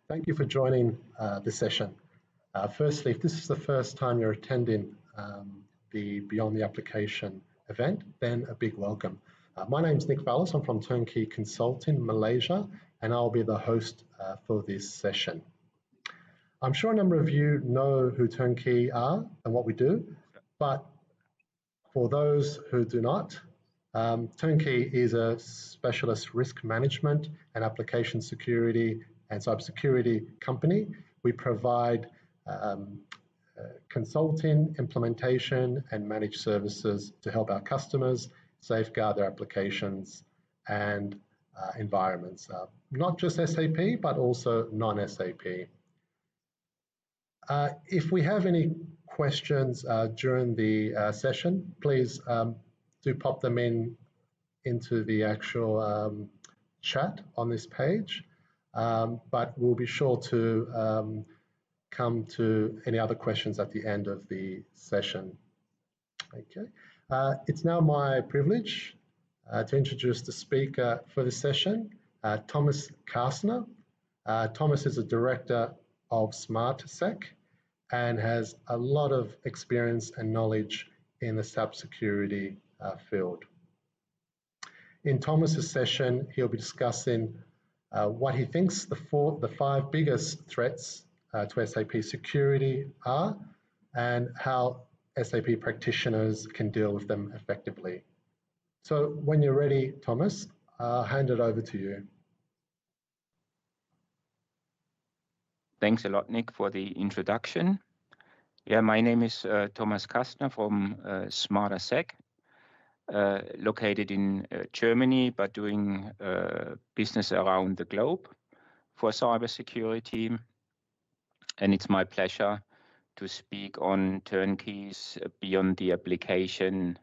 Thank you for joining this session. Firstly, if this is the first time you're attending the Beyond the Application event, then a big welcome. My name is Nick Vallis. I'm from Turnkey Consulting, Malaysia, and I'll be the host for this session. I'm sure a number of you know who Turnkey are and what we do, but for those who do not, Turnkey is a specialist risk management and application security and cybersecurity company. We provide consulting, implementation, and managed services to help our customers safeguard their applications and environments, not just SAP, but also non-SAP. If we have any questions during the session, please do pop them into the actual chat on this page, but we'll be sure to come to any other questions at the end of the session. Okay, it's now my privilege to introduce the speaker for this session, Thomas Kastner. Thomas is a director of SmartSec and has a lot of experience and knowledge in the SAP security field. In Thomas's session, he'll be discussing what he thinks the five biggest threats to SAP security are and how SAP practitioners can deal with them effectively. So when you're ready, Thomas, I'll hand it over to you. Thanks a lot, Nick, for the introduction. Yeah, my name is Thomas Kastner from SmartSec, located in Germany, but doing business around the globe for cybersecurity. And it's my pleasure to speak on Turnkey's Beyond the Application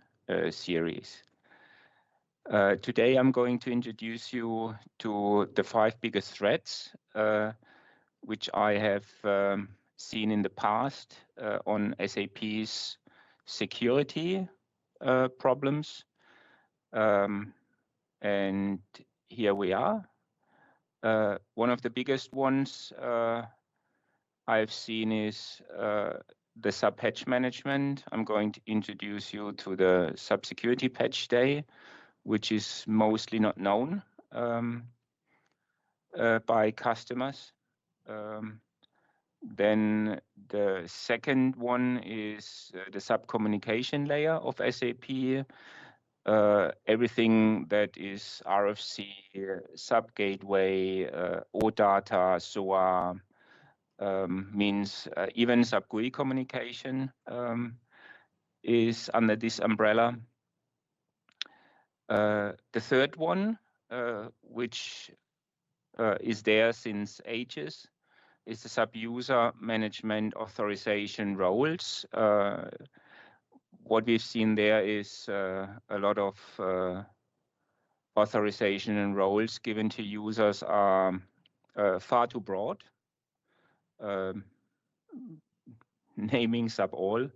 series. Today, I'm going to introduce you to the five biggest threats which I have seen in the past on SAP's security problems. And here we are. One of the biggest ones I've seen is the SAP patch management. I'm going to introduce you to the SAP Security Patch Day, which is mostly not known by customers. Then the second one is the SAP communication layer of SAP. Everything that is RFC, SAP gateway, OData, SOA, means even SAP GUI communication is under this umbrella. The third one, which is there since ages, is the SAP user management authorization roles. What we've seen there is a lot of authorization and roles given to users are far too broad. Naming SAP all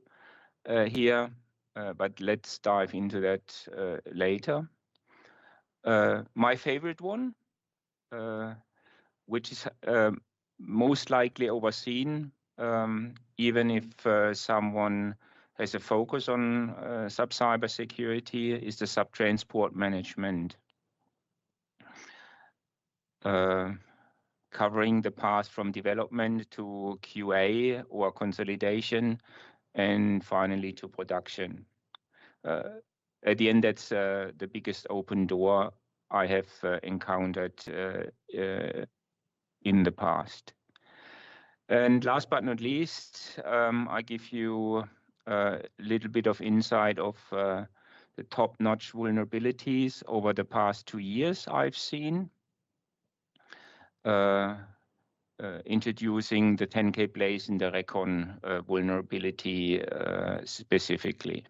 here, but let's dive into that later. My favorite one, which is most likely overseen, even if someone has a focus on SAP cybersecurity, is the SAP transport management. Covering the path from development to QA or consolidation, and finally to production. At the end, that's the biggest open door I have encountered in the past. And last but not least, I give you a little bit of insight of the top-notch vulnerabilities over the past 2 years I've seen. Introducing the 10K place in the Recon vulnerability specifically.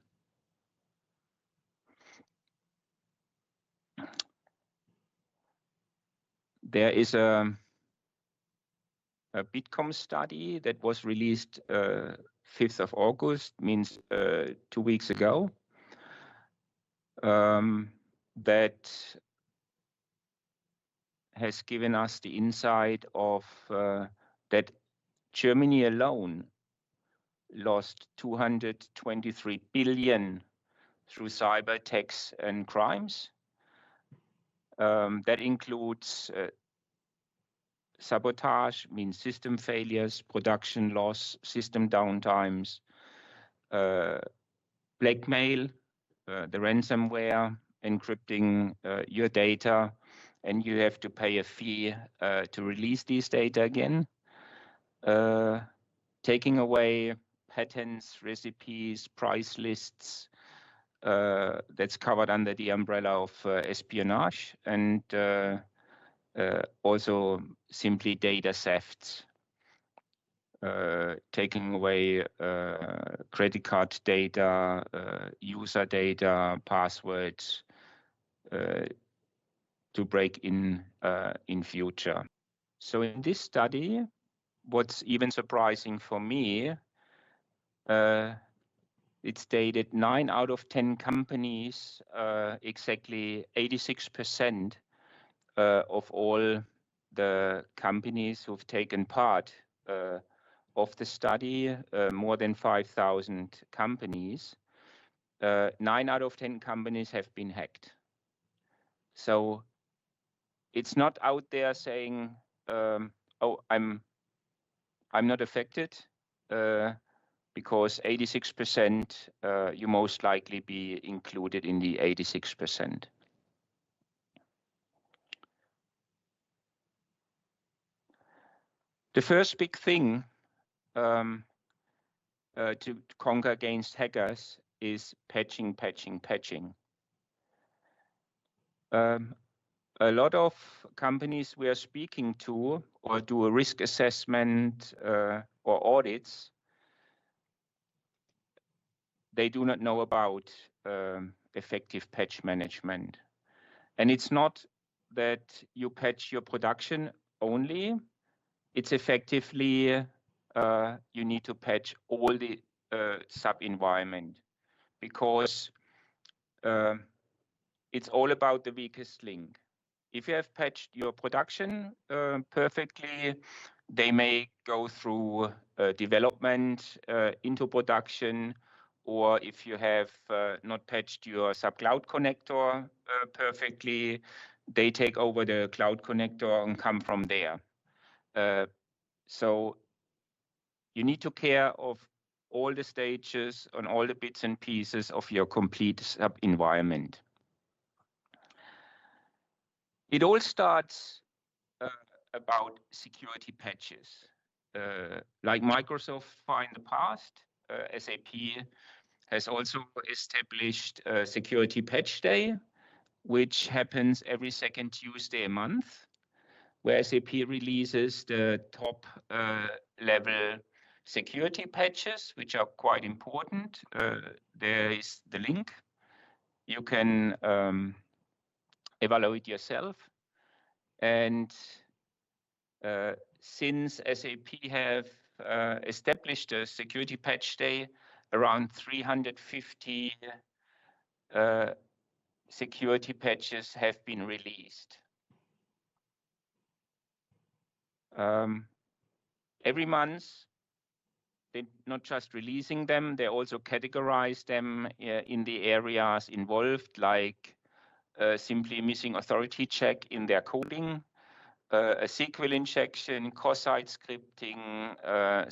There is a Bitkom study that was released 5th of August, means 2 weeks ago, that has given us the insight of that Germany alone lost 223 billion through cyber attacks and crimes. That includes sabotage, means system failures, production loss, system downtimes, blackmail, the ransomware, encrypting your data, and you have to pay a fee to release these data again. Taking away patents, recipes, price lists, that's covered under the umbrella of espionage, and also simply data thefts, taking away credit card data, user data, passwords, to break in future. So in this study, what's even surprising for me, it stated 9 out of 10 companies, exactly 86% of all the companies who've taken part of the study, more than 5,000 companies, 9 out of 10 companies have been hacked. So it's not out there saying, oh, I'm not affected, because 86%, you most likely be included in the 86%. The first big thing to conquer against hackers is patching. A lot of companies we are speaking to or do a risk assessment or audits, they do not know about effective patch management. And it's not that you patch your production only, it's effectively you need to patch all the sub-environment, because it's all about the weakest link. If you have patched your production perfectly, they may go through development into production, or if you have not patched your sub-cloud connector perfectly, they take over the cloud connector and come from there. So you need to care of all the stages and all the bits and pieces of your complete sub-environment. It all starts about security patches. Like Microsoft in the past, SAP has also established a security patch day, which happens every second Tuesday a month, where SAP releases the top level security patches, which are quite important. There is the link. You can evaluate yourself. And since SAP have established a security patch day, around 350 security patches have been released. Every month, they're not just releasing them, they also categorize them in the areas involved, like simply missing authority check in their coding, a SQL injection, cross-site scripting.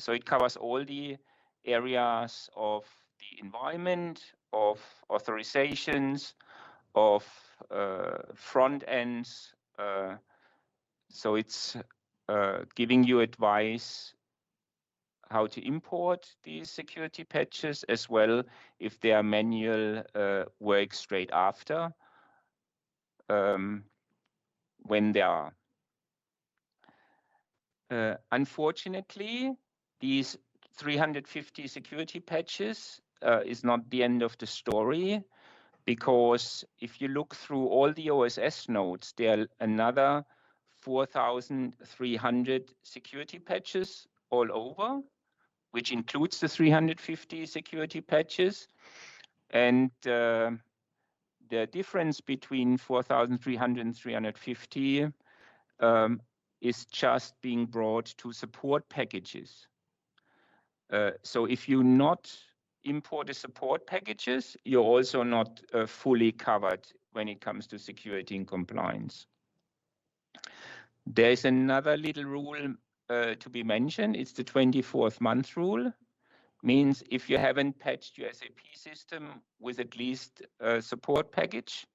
So it covers all the areas of the environment, of authorizations, of front ends. So it's giving you advice how to import these security patches, as well if they are manual work straight after when they are. Unfortunately, these 350 security patches is not the end of the story, because if you look through all the OSS nodes, there are another 4,300 security patches all over, which includes the 350 security patches. And the difference between 4,300 and 350 is just being brought to support packages. So if you not import the support packages, you're also not fully covered when it comes to security and compliance. There's another little rule to be mentioned. It's the 24th month rule. Means if you haven't patched your SAP system with at least a support package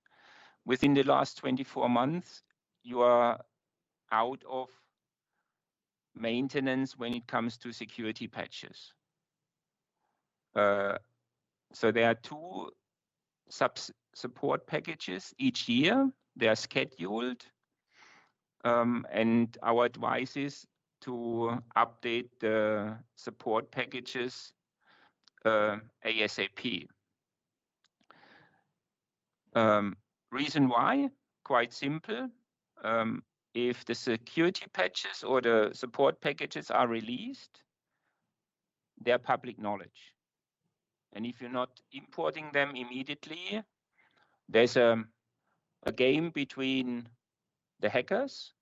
within the last 24 months, you are out of maintenance when it comes to security patches. So there are 2 support packages each year. They are scheduled, and our advice is to update the support packages ASAP. Reason why? Quite simple. If the security patches or the support packages are released, they're public knowledge. And if you're not importing them immediately, there's a game between the hackers.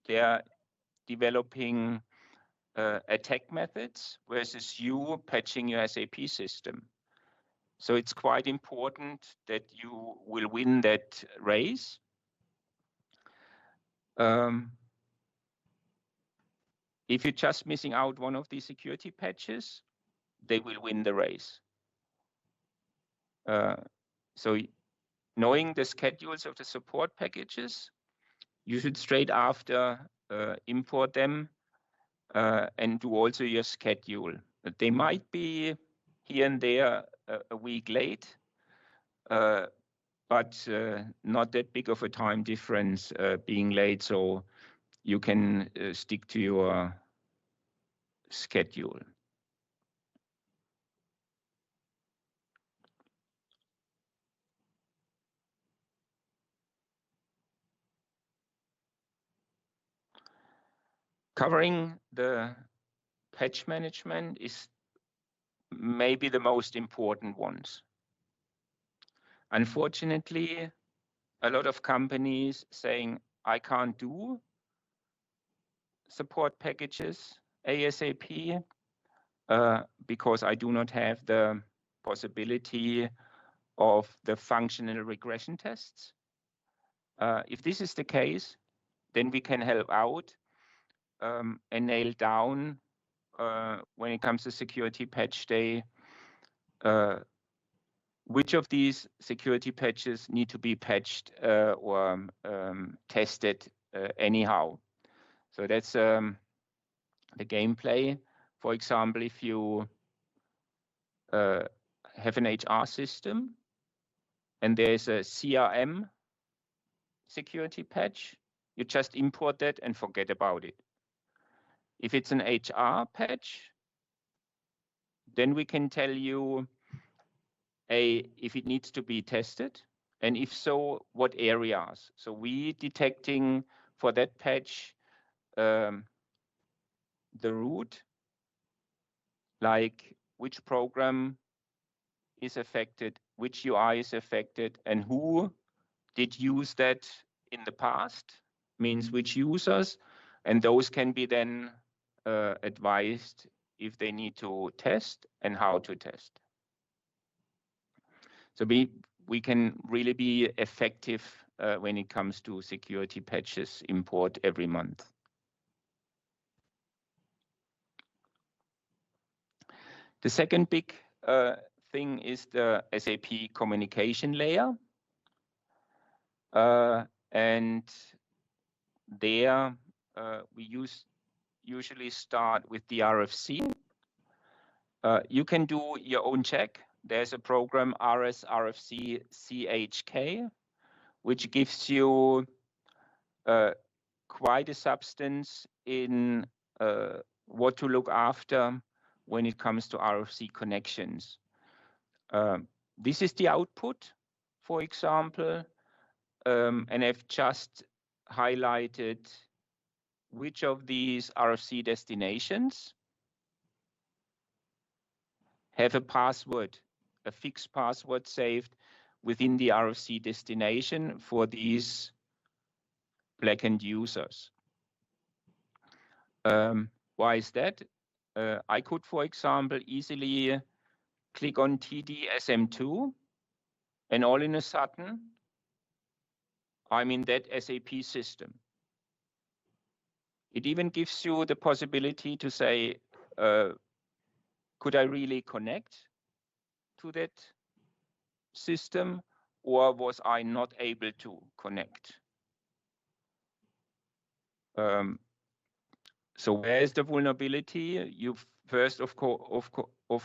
They are developing attack methods versus you patching your SAP system. So it's quite important that you will win that race. If you're just missing out one of these security patches, they will win the race. So knowing the schedules of the support packages, you should straight after import them and do also your schedule. They might be here and there a week late, but not that big of a time difference being late, so you can stick to your schedule. Covering the patch management is maybe the most important ones. Unfortunately, a lot of companies saying, I can't do support packages ASAP because I do not have the possibility of the functional regression tests. If this is the case, then we can help out and nail down when it comes to security patch day, which of these security patches need to be patched or tested anyhow. So that's the gameplay. For example, if you have an HR system and there's a CRM security patch, you just import that and forget about it. If it's an HR patch, then we can tell you if it needs to be tested, and if so, what areas. So we detecting for that patch the root, like which program is affected, which UI is affected, and who did use that in the past, means which users, and those can be then advised if they need to test and how to test. So we can really be effective when it comes to security patches import every month. The second big thing is the SAP communication layer. And there we usually start with the RFC. You can do your own check. There's a program RFC CHK, which gives you quite a substance in what to look after when it comes to RFC connections. This is the output, for example, and I've just highlighted which of these RFC destinations have a password, a fixed password saved within the RFC destination for these blackened users. Why is that? I could, for example, easily click on TD-SM2, and all in a sudden, I'm in that SAP system. It even gives you the possibility to say, could I really connect to that system, or was I not able to connect? So where is the vulnerability? You first, of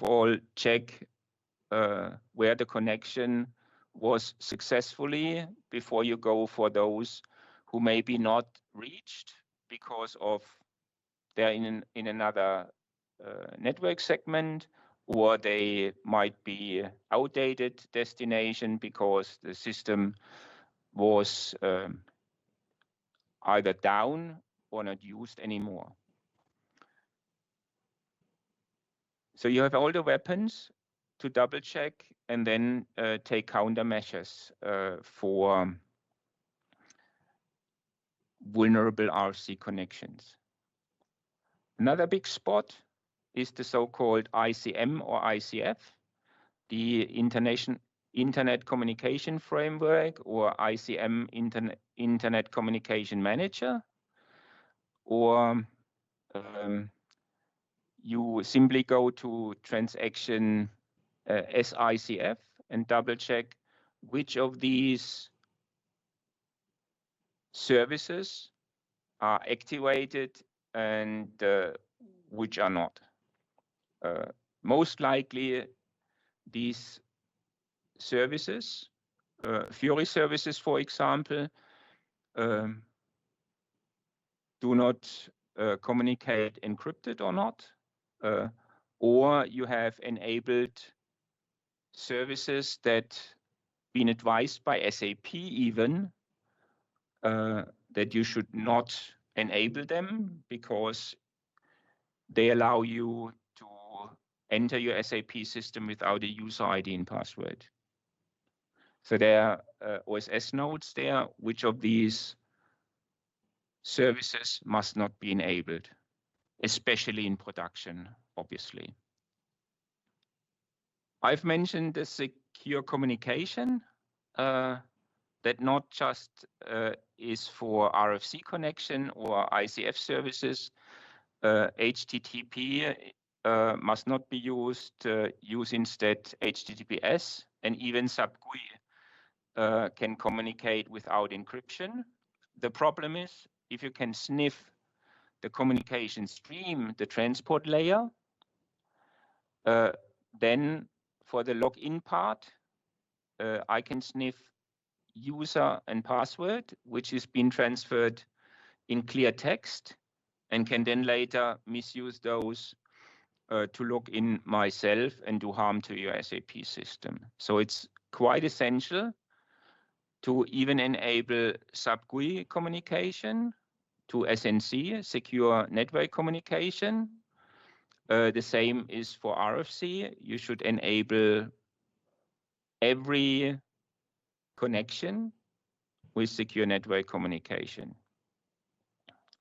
all, check where the connection was successfully before you go for those who may be not reached because of they're in another network segment, or they might be outdated destination because the system was either down or not used anymore. So you have all the weapons to double check and then take countermeasures for vulnerable RFC connections. Another big spot is the so-called ICM or ICF, the Internet Communication Framework, or ICM Internet Communication Manager, or you simply go to transaction SICF and double check which of these services are activated and which are not. Most likely these services, Fury services, for example, do not communicate encrypted or not, or you have enabled services that been advised by SAP even that you should not enable them because they allow you to enter your SAP system without a user ID and password. So there are OSS nodes there, which of these services must not be enabled, especially in production, obviously. I've mentioned the secure communication that not just is for RFC connection or ICF services. HTTP must not be used. Use instead HTTPS, and even sub-GUI can communicate without encryption. The problem is if you can sniff the communication stream, the transport layer, then for the login part, I can sniff user and password, which is being transferred in clear text, and can then later misuse those to log in myself and do harm to your SAP system. So it's quite essential to even enable sub-GUI communication, to SNC, secure network communication. The same is for RFC. You should enable every connection with secure network communication,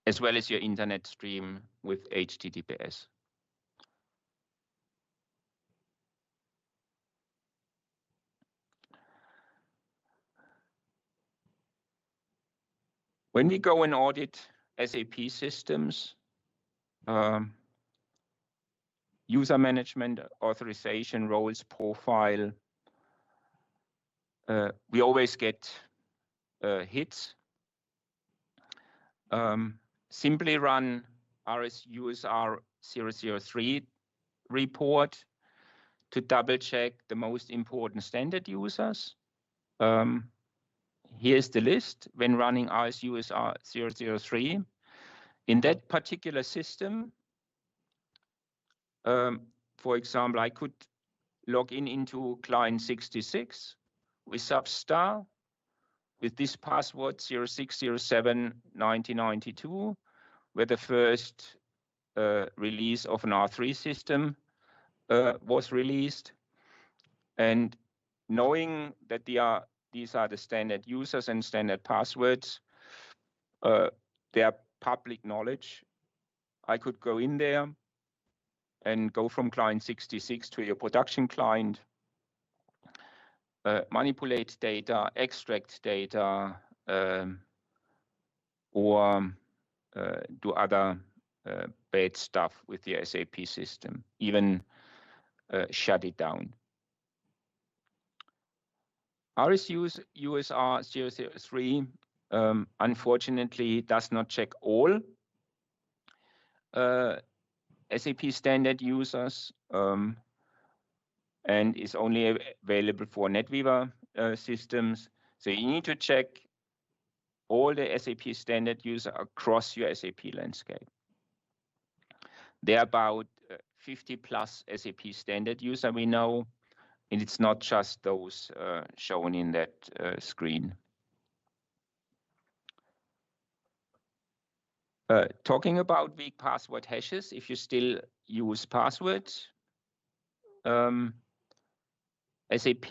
as well as your internet stream with HTTPS. When we go and audit SAP systems, user management, authorization, roles, profile, we always get hits. Simply run RSUSR 003 report to double check the most important standard users. Here's the list when running RSUSR 003. In that particular system, for example, I could log into client 66 with substar with this password 06079092, where the first release of an R3 system was released. And knowing that these are the standard users and standard passwords, they are public knowledge. I could go in there and go from client 66 to your production client, manipulate data, extract data, or do other bad stuff with the SAP system, even shut it down. RSU's USR 003 unfortunately does not check all SAP standard users and is only available for NetWeaver systems. So you need to check all the SAP standard users across your SAP landscape. There are about 50 plus SAP standard users we know, and it's not just those shown in that screen. Talking about weak password hashes, if you still use passwords, SAP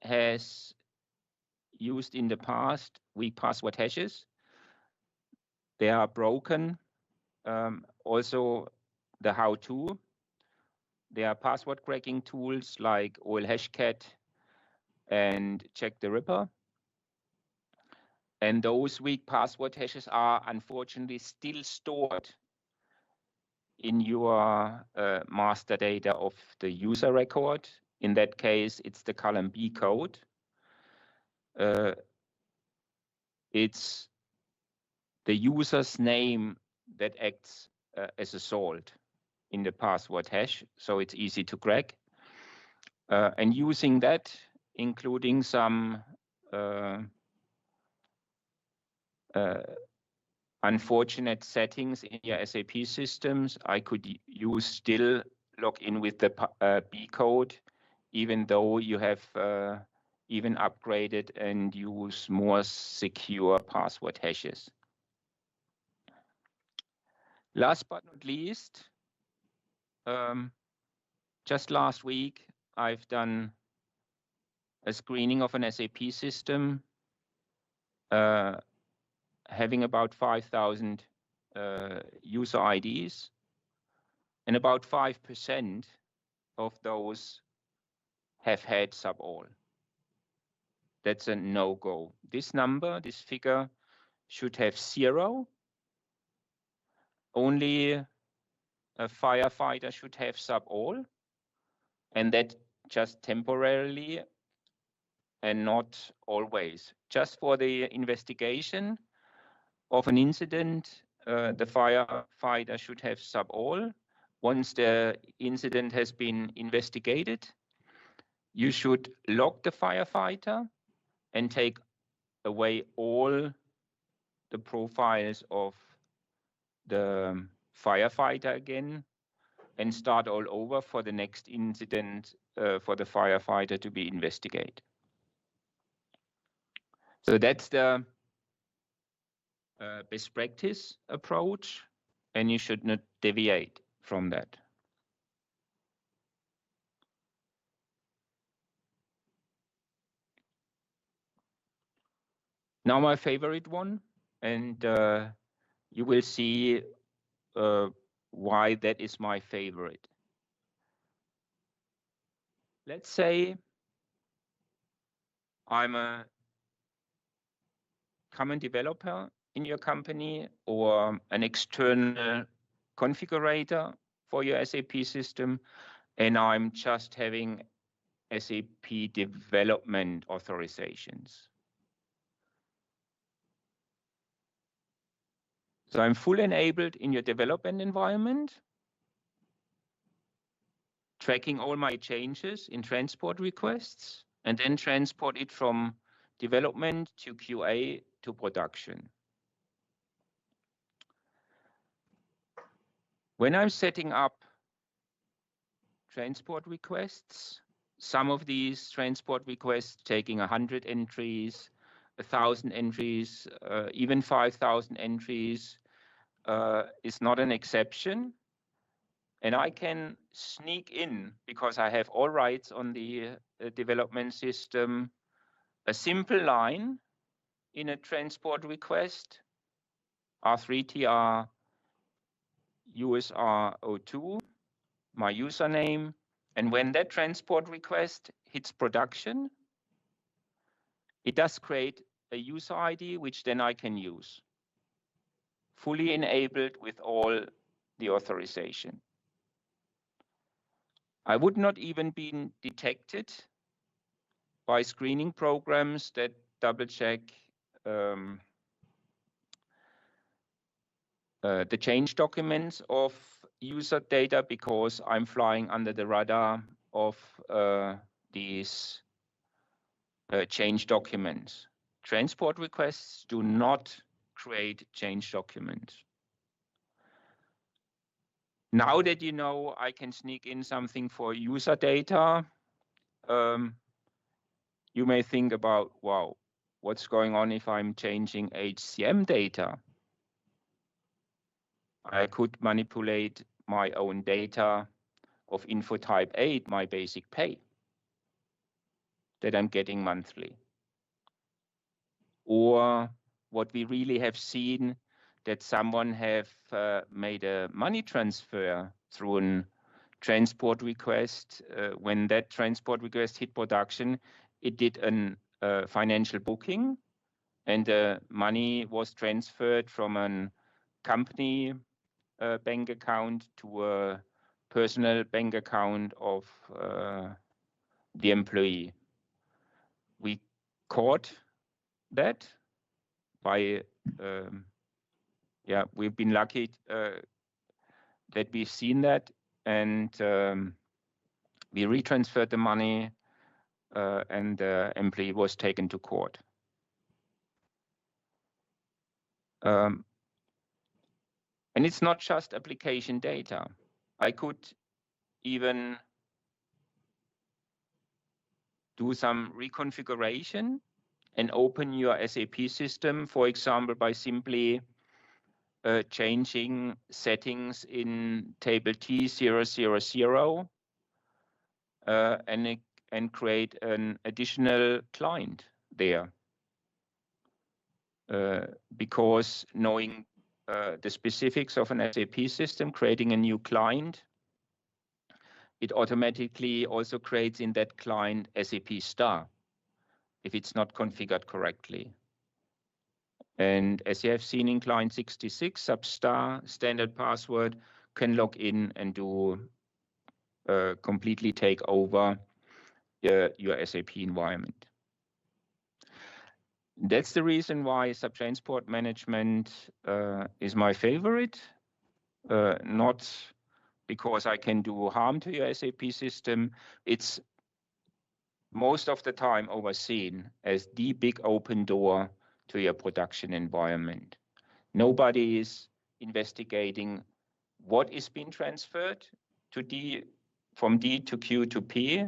has used in the past weak password hashes. They are broken. Also, the how-to. There are password cracking tools like OL Hashcat and Check the Ripper. And those weak password hashes are unfortunately still stored in your master data of the user record. In that case, it's the column B code. It's the user's name that acts as a salt in the password hash, so it's easy to crack. And using that, including some unfortunate settings in your SAP systems, I could use still log in with the B code, even though you have even upgraded and use more secure password hashes. Last but not least, just last week, I've done a screening of an SAP system having about 5,000 user IDs, and about 5% of those have had sub-all. That's a no-go. This number, this figure, should have 0. Only a firefighter should have sub-all, and that just temporarily and not always. Just for the investigation of an incident, the firefighter should have sub-all. Once the incident has been investigated, you should log the firefighter and take away all the profiles of the firefighter again and start all over for the next incident for the firefighter to be investigated. So that's the best practice approach, and you should not deviate from that. Now my favorite one, and you will see why that is my favorite. Let's say I'm a common developer in your company or an external configurator for your SAP system, and I'm just having SAP development authorizations. So I'm fully enabled in your development environment, tracking all my changes in transport requests, and then transport it from development to QA to production. When I'm setting up transport requests, some of these transport requests taking 100 entries, 1,000 entries, even 5,000 entries is not an exception. And I can sneak in, because I have all rights on the development system, a simple line in a transport request, R3TR USR02, my username, and when that transport request hits production, it does create a user ID, which then I can use, fully enabled with all the authorization. I would not even be detected by screening programs that double check the change documents of user data, because I'm flying under the radar of these change documents. Transport requests do not create change documents. Now that you know I can sneak in something for user data, you may think about, wow, what's going on if I'm changing HCM data? I could manipulate my own data of info type 8, my basic pay that I'm getting monthly. Or what we really have seen, that someone have made a money transfer through a transport request. When that transport request hit production, it did a financial booking, and the money was transferred from a company bank account to a personal bank account of the employee. We caught that by, we've been lucky that we've seen that, and we retransferred the money, and the employee was taken to court. And it's not just application data. I could even do some reconfiguration and open your SAP system, for example, by simply changing settings in table T000 and create an additional client there. Because knowing the specifics of an SAP system, creating a new client, it automatically also creates in that client SAP star if it's not configured correctly. And as you have seen in client 66, substar standard password can log in and do completely take over your SAP environment. That's the reason why sub-transport management is my favorite, not because I can do harm to your SAP system. It's most of the time overseen as the big open door to your production environment. Nobody is investigating what is being transferred to from D to Q to P,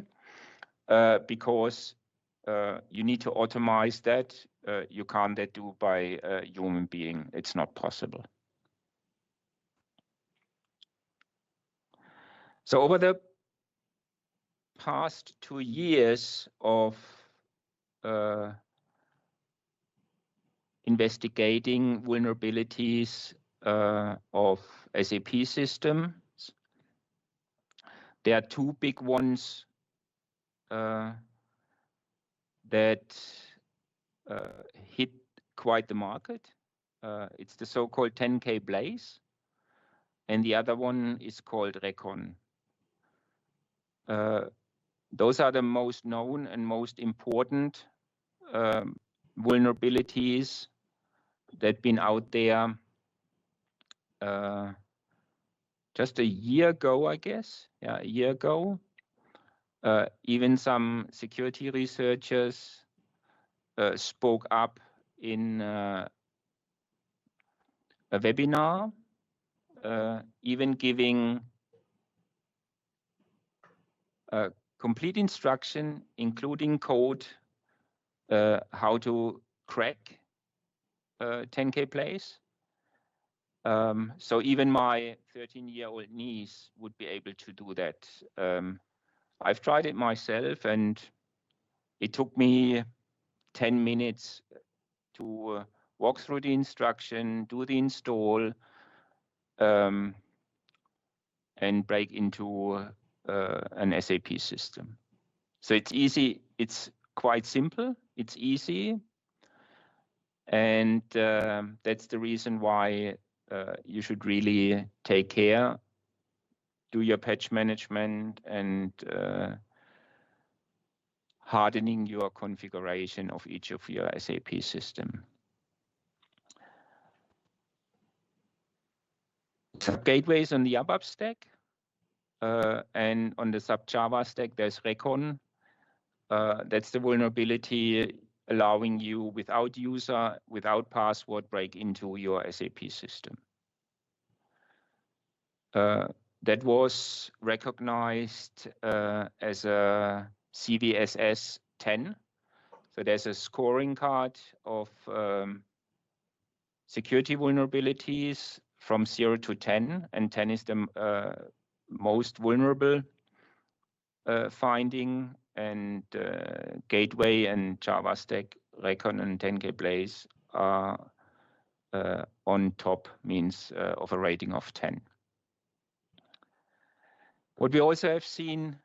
because you need to automate that. You can't do by a human being. It's not possible. So over the past 2 years of investigating vulnerabilities of SAP systems, there are 2 big ones that hit quite the market. It's the so-called 10K Blaze, and the other one is called Recon. Those are the most known and most important vulnerabilities that have been out there just a year ago, I guess. Yeah, a year ago. Even some security researchers spoke up in a webinar, even giving a complete instruction, including code, how to crack 10K Blaze. So even my 13-year-old niece would be able to do that. I've tried it myself, and it took me 10 minutes to walk through the instruction, do the install, and break into an SAP system. So it's easy, it's quite simple, it's easy. And that's the reason why you should really take care, do your patch management, and hardening your configuration of each of your SAP system. Sub gateways on the ABAP stack, and on the sub Java stack, there's Recon. That's the vulnerability allowing you, without user, without password, break into your SAP system. That was recognized as a CVSS 10. So there's a scoring card of security vulnerabilities from 0 to 10, and 10 is the most vulnerable finding, and Gateway and Java Stack, Recon and Turnkey Blaze are on top, means of a rating of 10. What we also have seen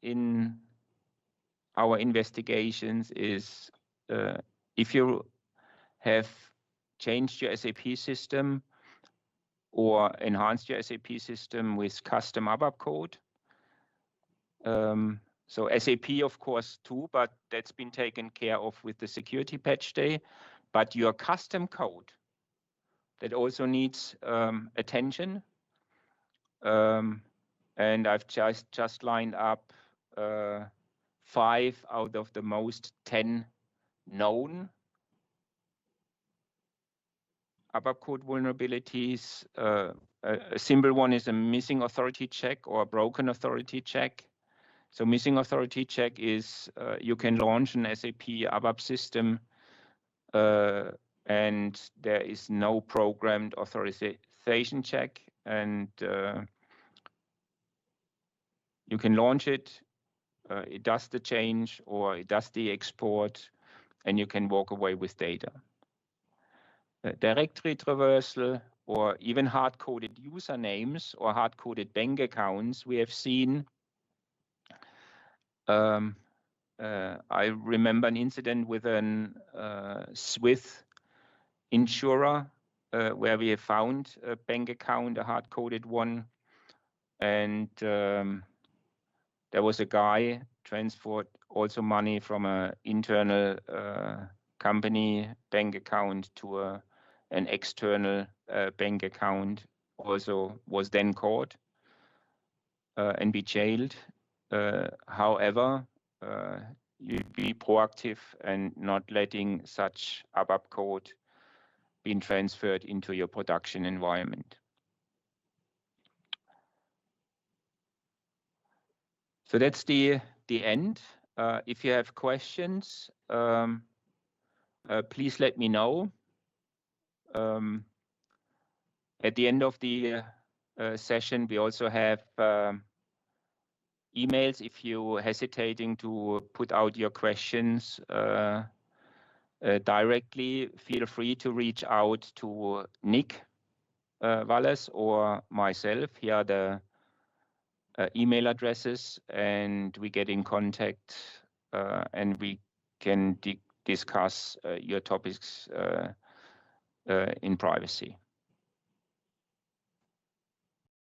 in our investigations is if you have changed your SAP system or enhanced your SAP system with custom ABAP code. So SAP, of course, too, but that's been taken care of with the security patch day. But your custom code, that also needs attention. And I've just lined up 5 out of the most 10 known ABAP code vulnerabilities. A simple one is a missing authority check or a broken authority check. So missing authority check is you can launch an SAP ABAP system and there is no programmed authorization check, and you can launch it, it does the change or it does the export, and you can walk away with data. Directory traversal or even hard-coded usernames or hard-coded bank accounts we have seen. I remember an incident with an Swiss insurer where we have found a bank account, a hard-coded one, and there was a guy transferred also money from an internal company bank account to an external bank account, also was then caught and be jailed. However, you be proactive and not letting such ABAP code being transferred into your production environment. So that's the end. If you have questions, please let me know. At the end of the session, we also have emails. If you're hesitating to put out your questions directly, feel free to reach out to Nick Wallace or myself. Here are the email addresses, and we get in contact and we can discuss your topics in privacy.